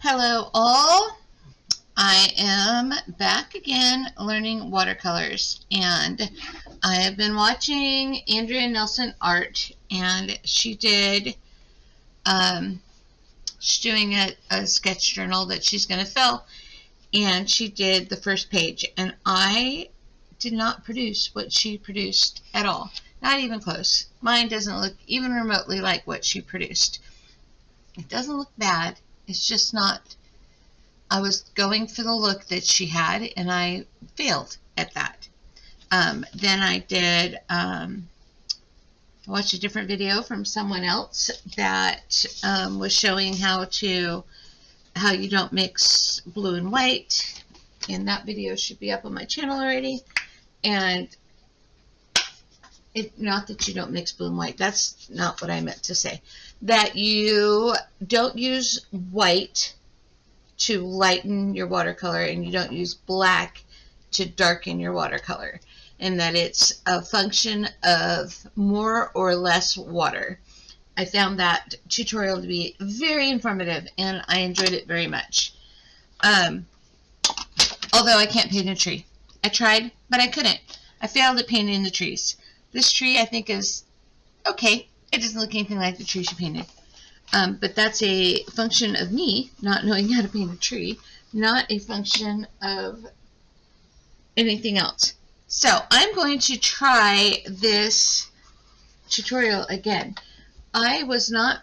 Hello all, I am back again learning watercolors, and I have been watching Andrea Nelson art, and she's doing a sketch journal that she's going to fill, and she did the first page, and I did not produce what she produced at all, not even close. Mine doesn't look even remotely like what she produced. It doesn't look bad, it's just not. I was going for the look that she had, and I failed at that. Then I did watch a different video from someone else that was showing how you don't mix blue and white, and that video should be up on my channel already. And not that you don't mix blue and white, that's not what I meant to say. That you don't use white to lighten your watercolor, and you don't use black to darken your watercolor, and that it's a function of more or less water. I found that tutorial to be very informative, and I enjoyed it very much. Although I can't paint a tree. I tried, but I couldn't. I failed at painting the trees. This tree I think is okay. It doesn't look anything like the tree she painted. But that's a function of me not knowing how to paint a tree, not a function of anything else. So I'm going to try this tutorial again. I was not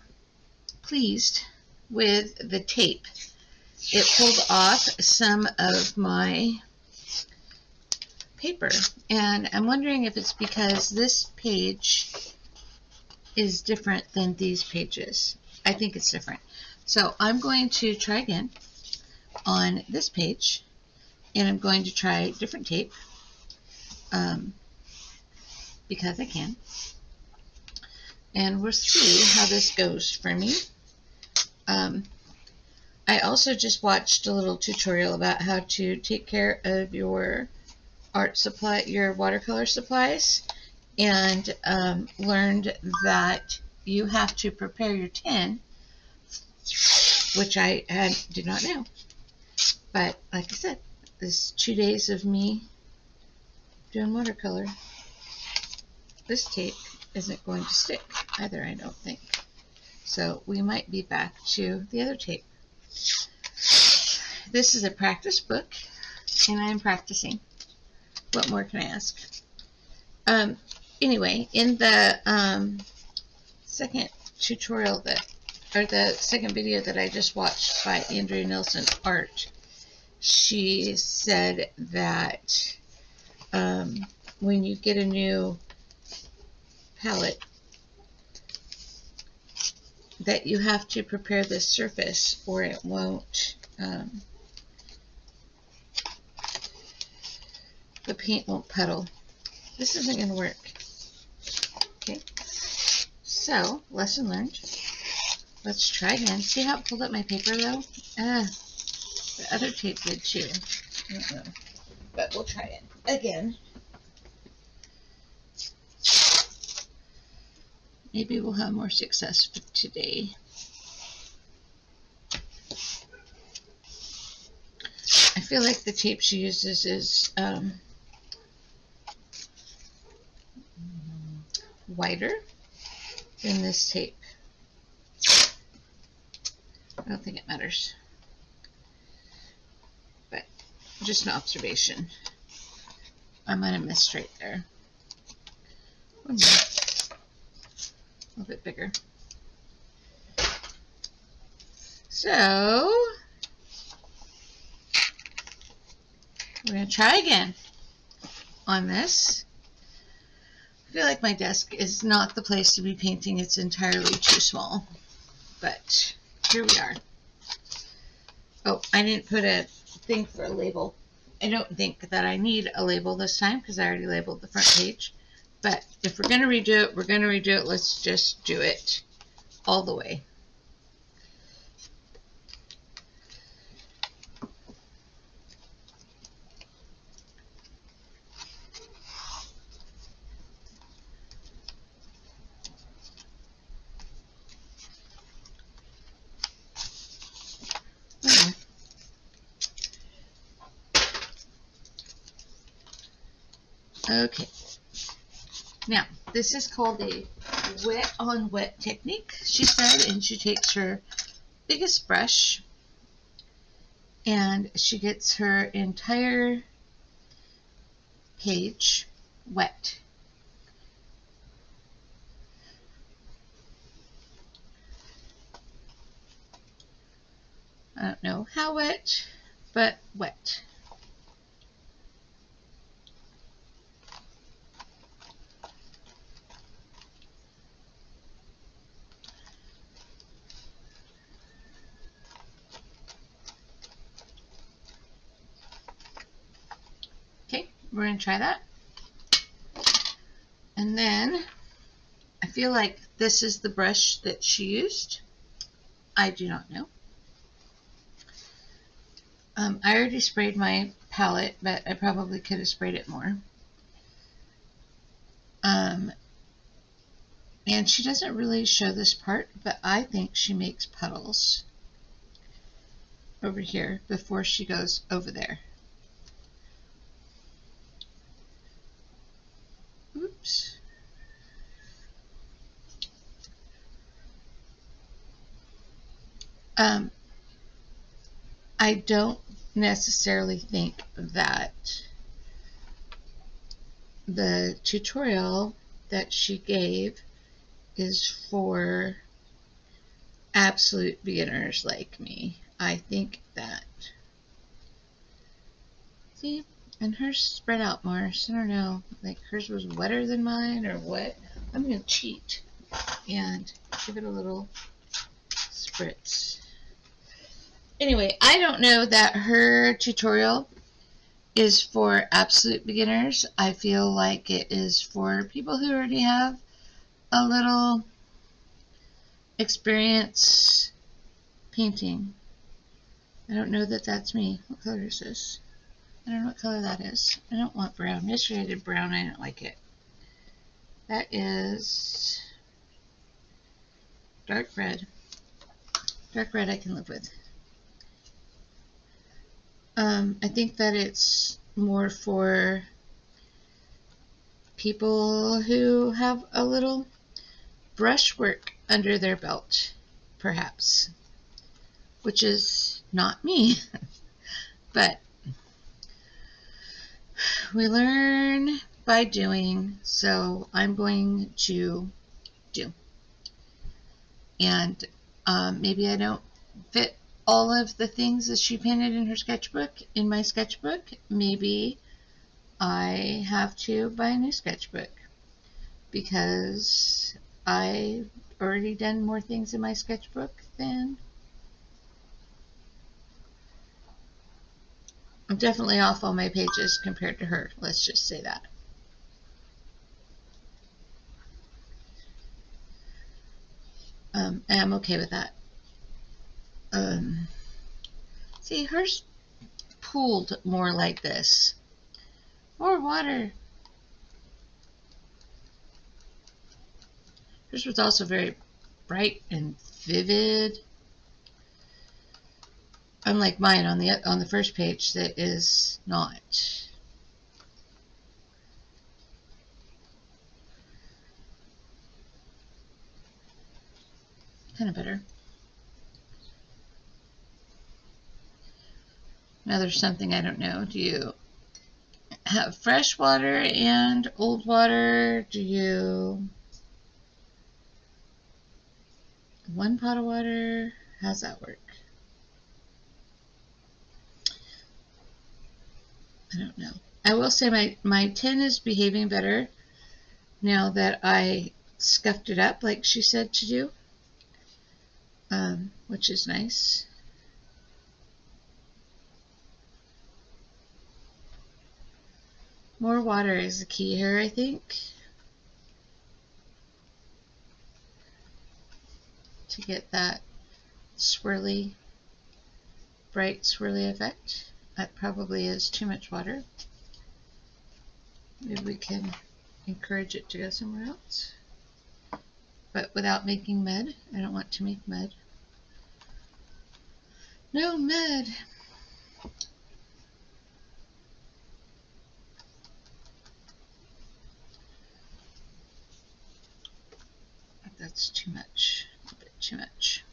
pleased with the tape. It pulled off some of my paper, and I'm wondering if it's because this page is different than these pages. I think it's different. So I'm going to try again on this page, and I'm going to try different tape because I can, and we'll see how this goes for me. I also just watched a little tutorial about how to take care of your your watercolor supplies, and learned that you have to prepare your tin, which I did not know. But like I said, this 2 days of me doing watercolor, this tape isn't going to stick either, I don't think. So we might be back to the other tape. This is a practice book, and I am practicing. What more can I ask? Anyway, in the second tutorial the second video that I just watched by Andrea Nelson art, she said that when you get a new palette, that you have to prepare this surface or it won't, the paint won't puddle. This isn't going to work. Okay, so lesson learned. Let's try again. See how it pulled up my paper though? The other tape did too. I don't know, but we'll try it again. Maybe we'll have more success today. I feel like the tape she uses is wider than this tape. I don't think it matters, but just an observation. I might have missed right there. One more. A little bit bigger. So we're going to try again on this. I feel like my desk is not the place to be painting. It's entirely too small, but here we are. Oh, I didn't put a thing for a label. I don't think that I need a label this time because I already labeled the front page. But if we're going to redo it, we're going to redo it. Let's just do it all the way. Okay. Now, this is called a wet on wet technique, she said, and she takes her biggest brush and she gets her entire page wet. I don't know how wet, but wet. Okay, we're going to try that. And then I feel like this is the brush that she used. I do not know. I already sprayed my palette, but I probably could have sprayed it more. And she doesn't really show this part, but I think she makes puddles over here before she goes over there. Oops. I don't necessarily think that the tutorial that she gave is for absolute beginners like me. I think that, see, and hers spread out more, so I don't know, like hers was wetter than mine or what. I'm going to cheat and give it a little spritz. Anyway, I don't know that her tutorial is for absolute beginners. I feel like it is for people who already have a little experience painting. I don't know that that's me. What color is this? I don't know what color that is. I don't want brown. Yesterday I did brown. I didn't like it. That is dark red. Dark red I can live with. I think that it's more for people who have a little brushwork under their belt, perhaps, which is not me. But we learn by doing, so I'm going to do. And maybe I don't fit all of the things that she painted in her sketchbook in my sketchbook. Maybe I have to buy a new sketchbook because I've already done more things in my sketchbook than I'm definitely off all my pages compared to her. Let's just say that. And I'm okay with that. See, hers pooled more like this. More water. Hers was also very bright and vivid. Unlike mine on the first page that is not. Kind of better. Now there's something I don't know. Do you have fresh water and old water? Do you one pot of water? How's that work? I don't know. I will say my tin is behaving better now that I scuffed it up like she said to do, which is nice. More water is the key here, I think, to get that swirly, bright swirly effect. That probably is too much water. Maybe we can encourage it to go somewhere else, but without making mud. I don't want to make mud. No mud. that's too much. A bit too much.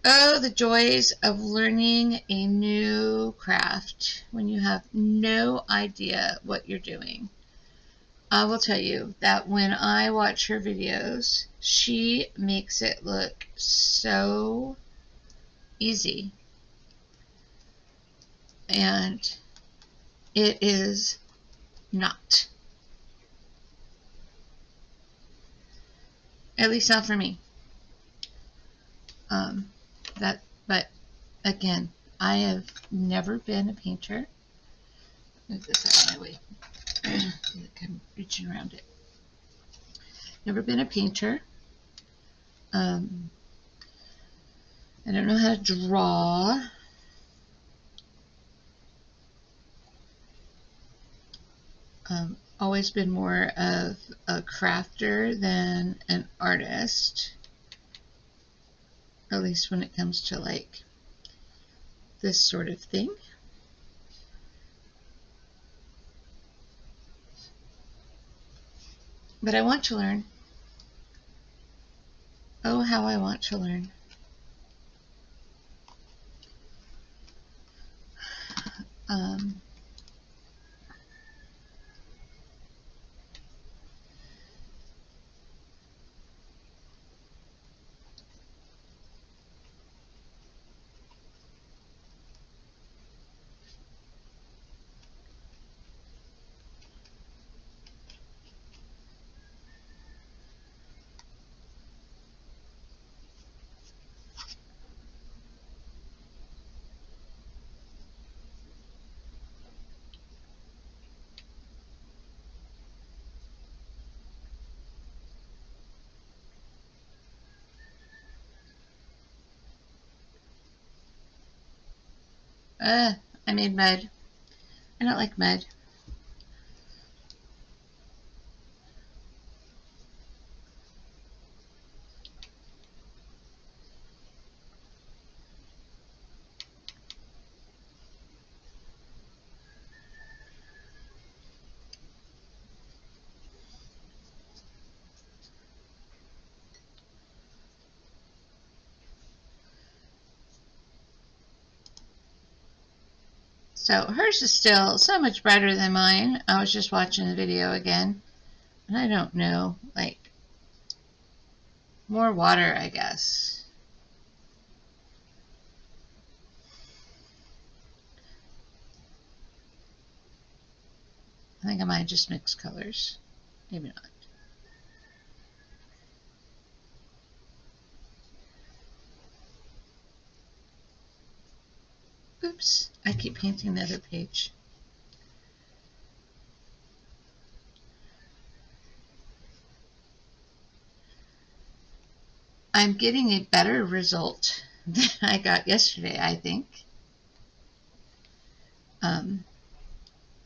Oh, the joys of learning a new craft when you have no idea what you're doing. I will tell you that when I watch her videos, she makes it look so easy. And it is not. At least not for me. But again, I have never been a painter. Move this out of my way. I'm reaching around it. Never been a painter. I don't know how to draw. Always been more of a crafter than an artist. At least when it comes to like this sort of thing. But I want to learn. Oh, how I want to learn. I made mud. I don't like mud. So hers is still so much better than mine. I was just watching the video again. And I don't know, like, more water, I guess. I think I might just mix colors. Maybe not. Oops, I keep painting the other page. I'm getting a better result than I got yesterday, I think.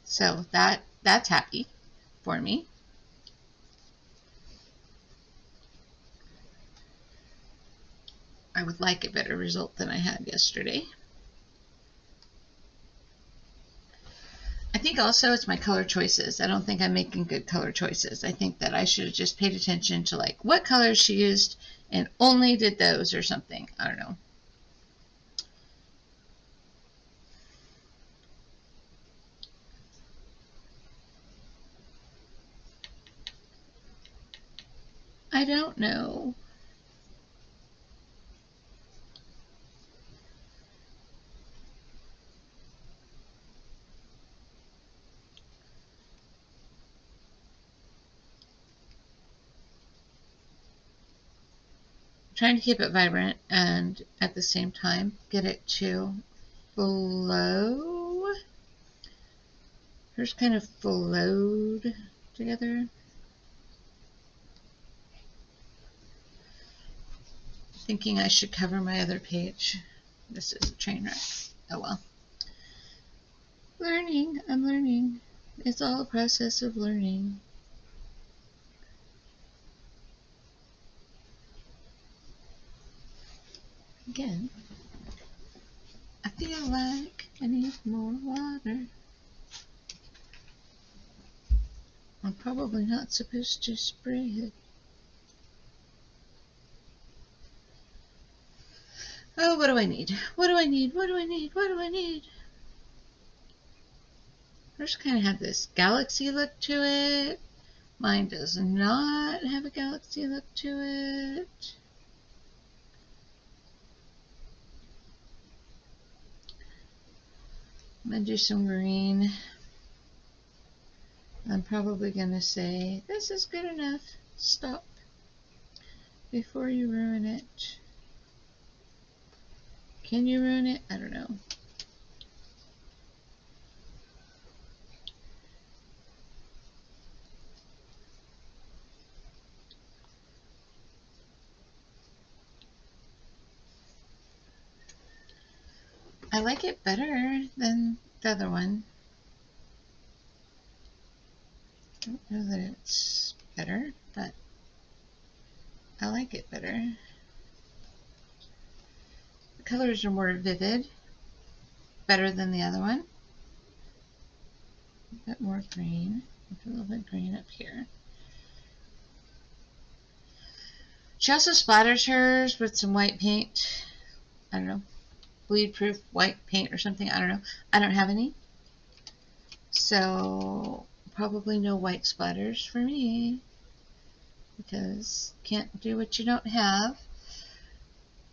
So that's happy for me. I would like a better result than I had yesterday. I think also it's my color choices. I don't think I'm making good color choices. I think that I should have just paid attention to like what colors she used and only did those or something. I don't know. I don't know. Trying to keep it vibrant and at the same time get it to flow. Hers kind of flowed together. Thinking I should cover my other page. This is a train wreck. Oh well. Learning. I'm learning. It's all a process of learning. Again, I feel like I need more water. I'm probably not supposed to spray it. Oh, what do I need? What do I need? What do I need? What do I need? Hers kind of had this galaxy look to it. Mine does not have a galaxy look to it. I'm going to do some green. I'm probably going to say, this is good enough. Stop before you ruin it. Can you ruin it? I don't know. I like it better than the other one. I don't know that it's better, but I like it better. The colors are more vivid, better than the other one. A bit more green. A little bit green up here. She also splatters hers with some white paint. I don't know, bleed-proof white paint or something. I don't know. I don't have any. So probably no white splatters for me, because can't do what you don't have.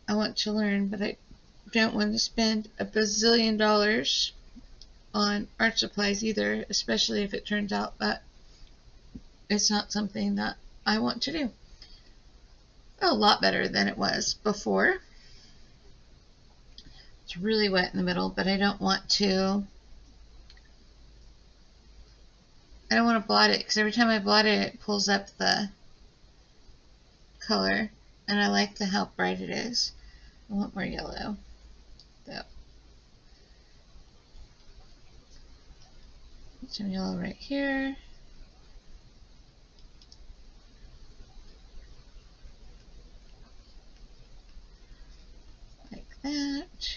I want to learn, but I don't want to spend a bazillion dollars on art supplies either, especially if it turns out that it's not something that I want to do. A lot better than it was before. It's really wet in the middle, but I don't want to blot it, because every time I blot it, it pulls up the color, and I like how bright it is. I want more yellow. So, some yellow right here. Like that.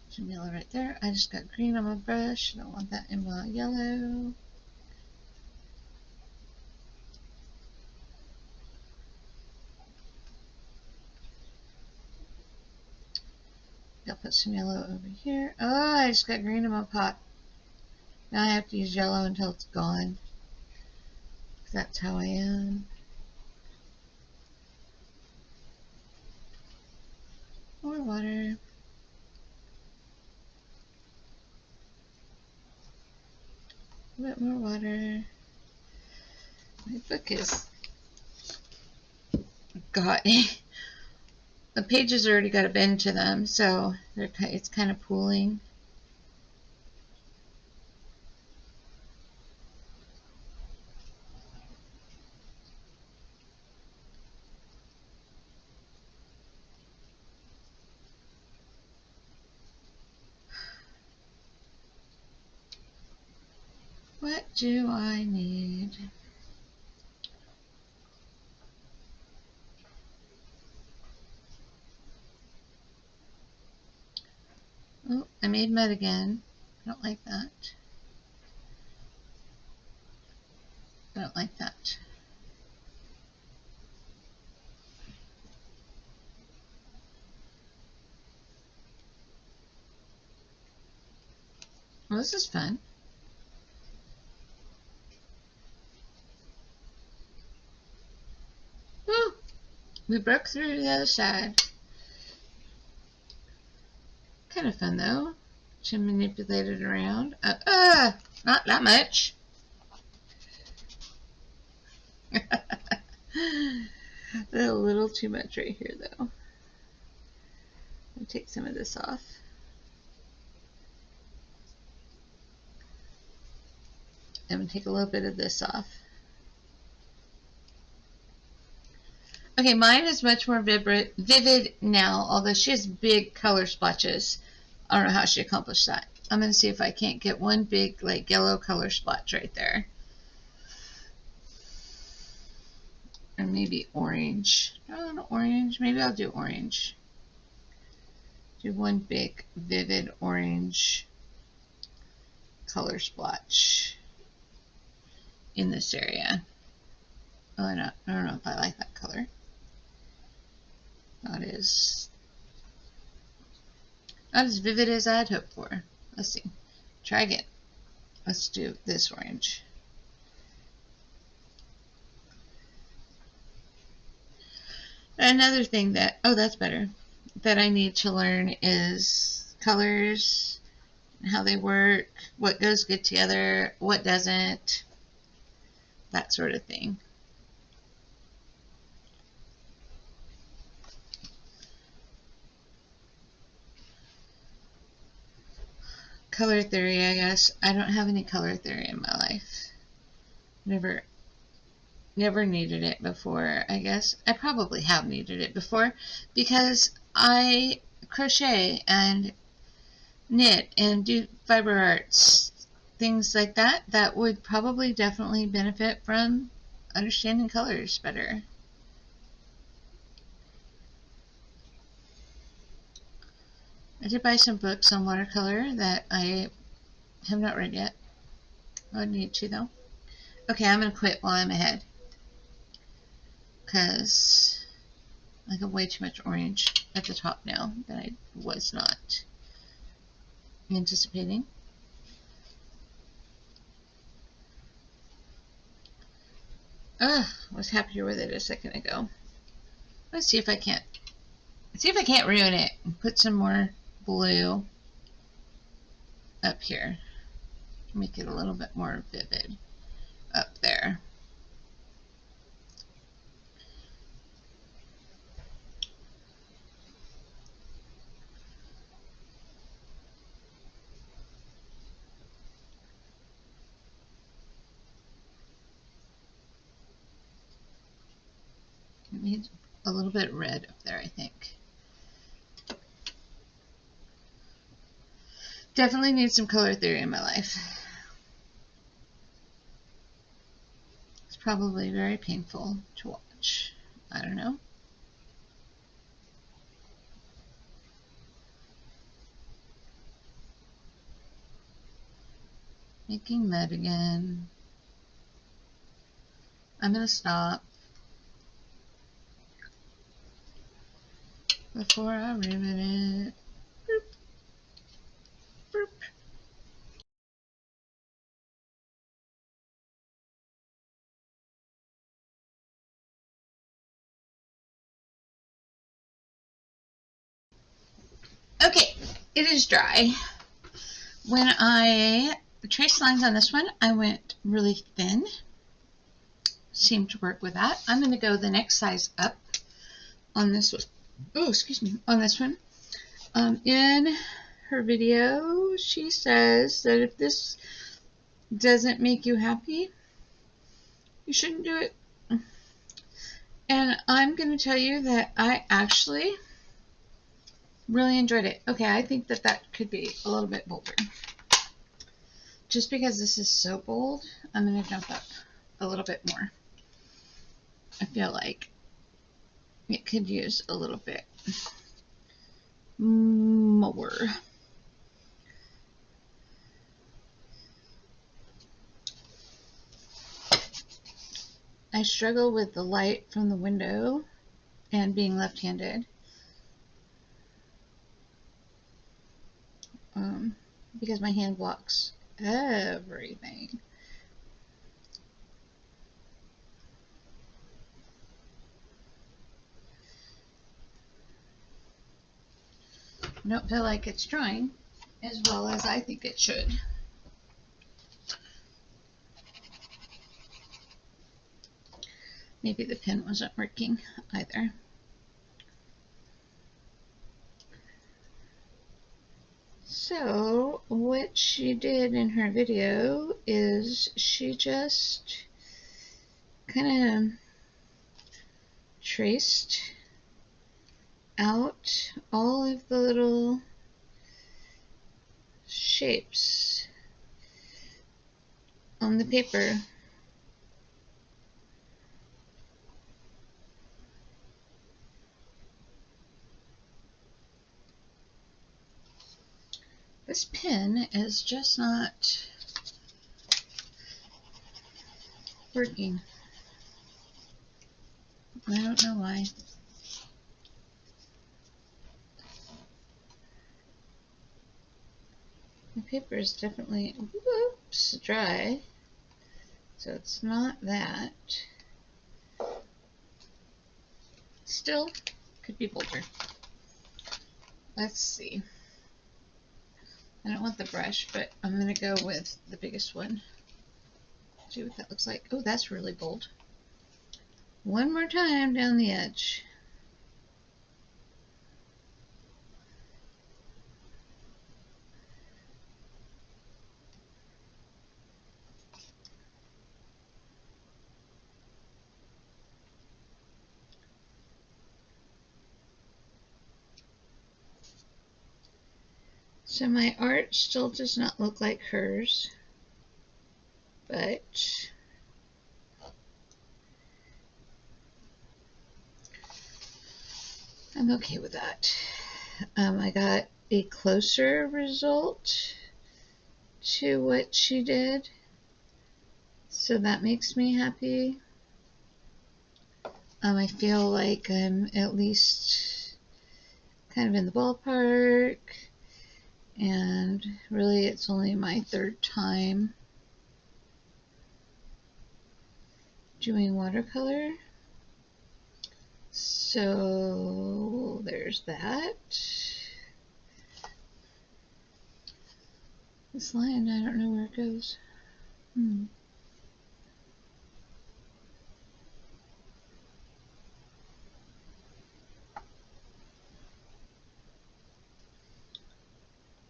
Some yellow right there. I just got green on my brush. I don't want that in my yellow. I'll put some yellow over here. Oh, I just got green in my pot. Now I have to use yellow until it's gone. That's how I am. More water. A bit more water. My book is got the pages already got a bend to them, so it's kind of pooling. What do I need? Oh, I made mud again. I don't like that. I don't like that. Well, this is fun. Woo! We broke through to the other side. Kind of fun though, to manipulate it around. Not that much. A little too much right here though. I'll take some of this off. I'm going to take a little bit of this off. Okay, mine is much more vivid now, although she has big color splotches. I don't know how she accomplished that. I'm going to see if I can't get one big like yellow color splotch right there. Or maybe orange. Oh, no, orange. Maybe I'll do orange. Do one big vivid orange color splotch. in this area. Oh, I don't know if I like that color. Not as vivid as I'd hoped for. Let's see. Try again. Let's do this orange. Another thing that, oh, that's better, that I need to learn is colors, how they work, what goes good together, what doesn't, that sort of thing. Color theory, I guess. I don't have any color theory in my life. Never needed it before, I guess. I probably have needed it before because I crochet and knit and do fiber arts, things like that, that would probably definitely benefit from understanding colors better. I did buy some books on watercolor that I have not read yet. I would need to, though. Okay, I'm going to quit while I'm ahead because I have way too much orange at the top now that I was not anticipating. I was happier with it a second ago. Let's see if I can't ruin it and put some more blue up here. Make it a little bit more vivid up there. It needs a little bit red up there, I think. Definitely need some color theory in my life. It's probably very painful to watch. I don't know. Making mud again. I'm going to stop before I ruin it. Boop. Boop. Okay, it is dry. When I traced lines on this one, I went really thin. Seemed to work with that. I'm going to go the next size up on this one. Oh, excuse me, on this one. In her video, she says that if this doesn't make you happy, you shouldn't do it. And I'm going to tell you that I actually really enjoyed it. Okay, I think that that could be a little bit bolder. Just because this is so bold, I'm going to jump up a little bit more. I feel like it could use a little bit more. I struggle with the light from the window and being left-handed. Because my hand blocks everything. I don't feel like it's drying as well as I think it should. Maybe the pen wasn't working either. So what she did in her video is she just kind of traced out all of the little shapes on the paper. This pen is just not working. I don't know why. The paper is definitely, whoops, dry. So it's not that. Still, could be bolder. Let's see. I don't want the brush, but I'm going to go with the biggest one. See what that looks like. Oh, that's really bold. One more time down the edge. So my art still does not look like hers, but I'm okay with that. I got a closer result to what she did, so that makes me happy. I feel like I'm at least kind of in the ballpark, and really it's only my third time doing watercolor. So there's that. This line, I don't know where it goes.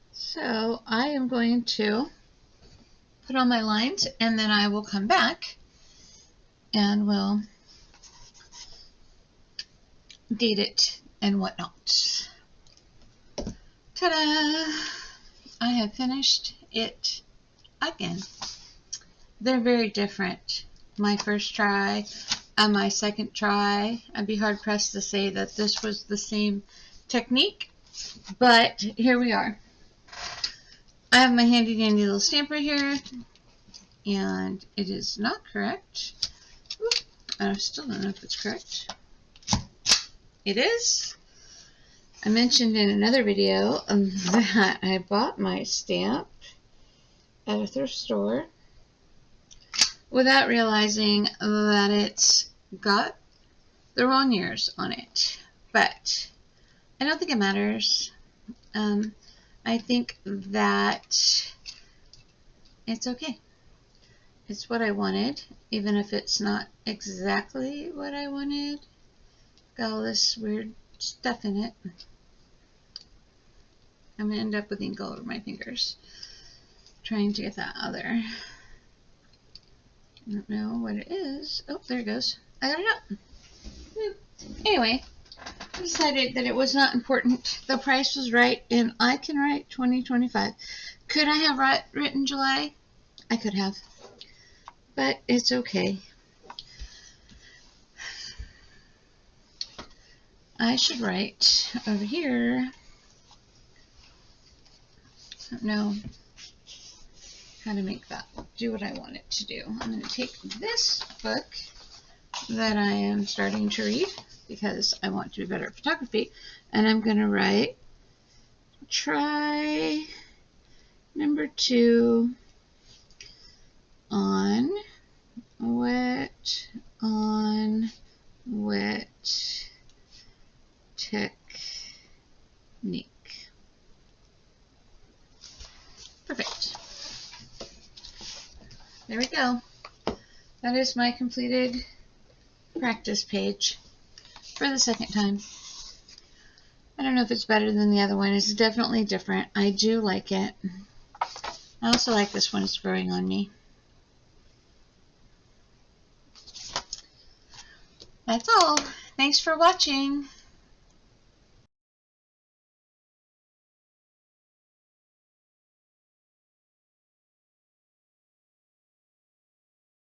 So I am going to put on my lines, and then I will come back and we'll date it and whatnot. Ta-da! I have finished it again. They're very different. My first try and my second try, I'd be hard pressed to say that this was the same technique, but here we are. I have my handy dandy little stamper here, and it is not correct. I still don't know if it's correct. It is. I mentioned in another video that I bought my stamp at a thrift store without realizing that it's got the wrong years on it. But I don't think it matters. I think that it's okay. It's what I wanted, even if it's not exactly what I wanted. Got all this weird stuff in it. I'm going to end up with ink all over my fingers trying to get that out there. I don't know what it is. Oh, there it goes. I got it out. Anyway, I decided that it was not important. The price was right, and I can write 2025. Could I have written July? I could have. But it's okay. I should write over here. I don't know how to make that do what I want it to do. I'm going to take this book that I am starting to read because I want to be better at photography, and I'm going to write try number 2 on wet technique. Perfect. There we go. That is my completed practice page for the second time. I don't know if it's better than the other one. It's definitely different. I do like it. I also like this one. It's growing on me. That's all. Thanks for watching.